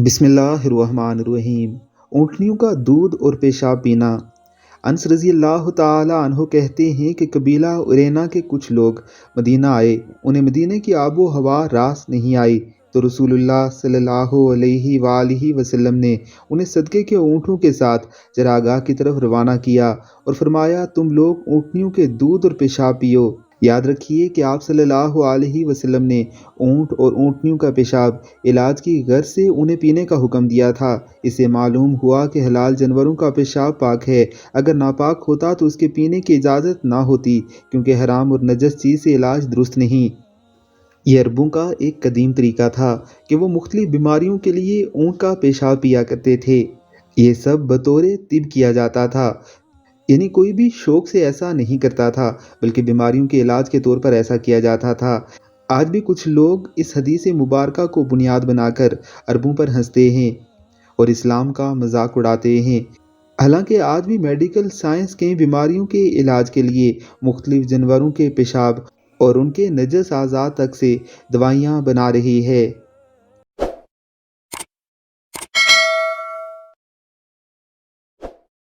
بسم اللہ الرحمن الرحیم۔ اونٹنیوں کا دودھ اور پیشاب پینا۔ انس رضی اللہ تعالیٰ عنہ کہتے ہیں کہ قبیلہ ارینا کے کچھ لوگ مدینہ آئے۔ انہیں مدینہ کی آب و ہوا راس نہیں آئی تو رسول اللہ صلی اللہ علیہ وآلہ وسلم نے انہیں صدقے کے اونٹوں کے ساتھ چراگاہ کی طرف روانہ کیا اور فرمایا، تم لوگ اونٹنیوں کے دودھ اور پیشاب پیو۔ یاد رکھیے کہ آپ صلی اللہ علیہ وسلم نے اونٹ اور اونٹنیوں کا پیشاب علاج کی غرض سے انہیں پینے کا حکم دیا تھا۔ اس سے معلوم ہوا کہ حلال جانوروں کا پیشاب پاک ہے، اگر ناپاک ہوتا تو اس کے پینے کی اجازت نہ ہوتی، کیونکہ حرام اور نجس چیز سے علاج درست نہیں۔ یہ عربوں کا ایک قدیم طریقہ تھا کہ وہ مختلف بیماریوں کے لیے اونٹ کا پیشاب پیا کرتے تھے۔ یہ سب بطور طب کیا جاتا تھا، یعنی کوئی بھی شوق سے ایسا نہیں کرتا تھا، بلکہ بیماریوں کے علاج کے طور پر ایسا کیا جاتا تھا۔ آج بھی کچھ لوگ اس حدیث مبارکہ کو بنیاد بنا کر عربوں پر ہنستے ہیں اور اسلام کا مذاق اڑاتے ہیں۔ حالانکہ آج بھی میڈیکل سائنس کئی بیماریوں کے علاج کے لیے مختلف جانوروں کے پیشاب اور ان کے نجس اعضاء تک سے دوائیاں بنا رہی ہے۔